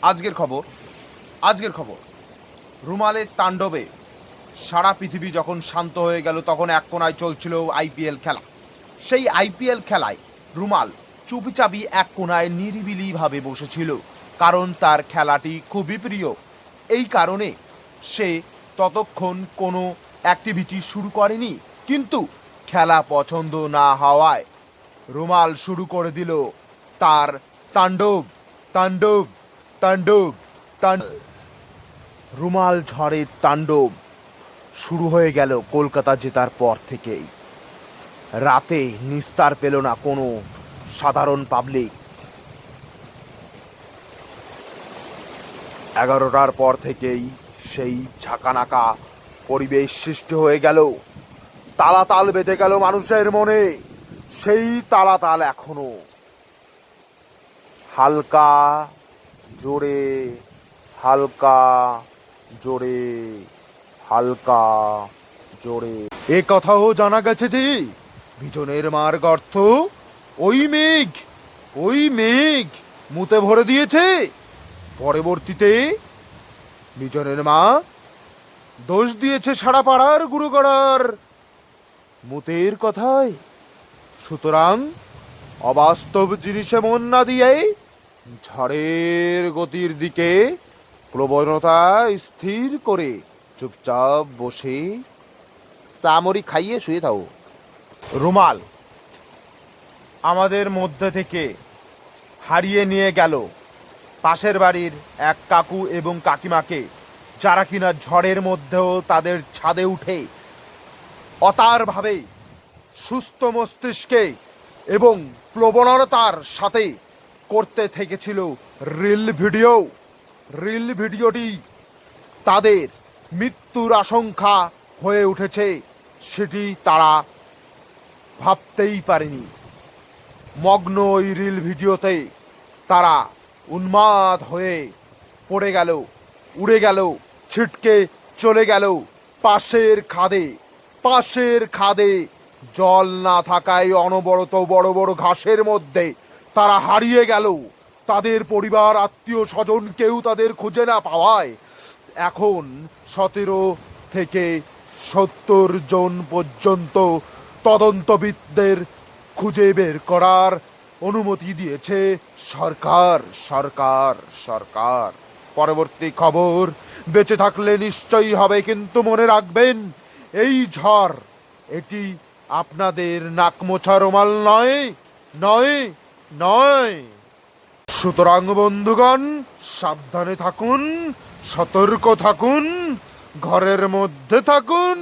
আজকের খবর আজকের খবর রুমালের তাণ্ডবে সারা পৃথিবী যখন শান্ত হয়ে গেল তখন এক কোনায় চলছিল আইপিএল খেলা। সেই আইপিএল খেলায় রুমাল চুপিচাপি এক কোনায় নিরিবিলিভাবে বসেছিল, কারণ তার খেলাটি খুবই প্রিয়। এই কারণে সে ততক্ষণ কোনো অ্যাক্টিভিটি শুরু করেনি, কিন্তু খেলা পছন্দ না হওয়ায় রুমাল শুরু করে দিল তার তাণ্ডব তাণ্ডব তাণ্ডব তাণ্ডব। রুমাল ঝড়ের তাণ্ডব শুরু হয়ে গেল কলকাতা জেতার পর থেকেই। রাতে নিস্তার পেল না কোনো সাধারণ পাবলিক। 11টার পর থেকেই সেই ঝাঁকানাকা পরিবেশ সৃষ্টি হয়ে গেল। তালাতাল বেঁধে গেল মানুষের মনে। সেই তালাতাল এখনো হালকা জোরে, হালকা জোরে, হালকা জোরে। এ কথাও জানা গেছে যে বিজনের মার গর্ত ওই মেঘ মুতে ভরে দিয়েছে। পরবর্তীতে বিজনের মা দোষ দিয়েছে সারা পাড়ার গুরুগড়ার মুতের কথায়। সুতরাং অবাস্তব জিনিসে মন না দিয়ে ঝড়ের গতির দিকে প্রবণতা স্থির করে চুপচাপ বসে চামড়ি খাইয়ে শুয়ে থাও। রুমাল আমাদের মধ্যে থেকে হারিয়ে নিয়ে গেল পাশের বাড়ির এক কাকু এবং কাকিমাকে, যারা কিনা ঝড়ের মধ্যেও তাদের ছাদে উঠে অতারভাবে সুস্থ মস্তিষ্কে এবং প্রবণতার সাথে করতে থেকেছিল রিল ভিডিওটি তাদের মৃত্যুর আশঙ্কা হয়ে উঠেছে, সেটি তারা ভাবতেই পারেনি। মগ্ন ওই রিল ভিডিওতে তারা উন্মাদ হয়ে পড়ে গেল, উড়ে গেল, ছিটকে চলে গেল পাশের খাদে জল না থাকায় অনবরত বড় বড় ঘাসের মধ্যে তারা হারিয়ে গেল। তাদের পরিবার আত্মীয় স্বজন কেউ তাদের খুঁজে না পাওয়ায় এখন 17 থেকে 70 জন পর্যন্ত তদন্তবিদদের খুঁজে বের করার অনুমতি দিয়েছে সরকার। পরবর্তী খবর বেঁচে থাকলে নিশ্চয়ই হবে, কিন্তু মনে রাখবেন এই ঝড় এটি আপনাদের নাকমোছা রুমাল নয়। সুতরাং বন্ধুগণ, সাবধানে থাকুন, সতর্ক থাকুন, ঘরের মধ্যে থাকুন।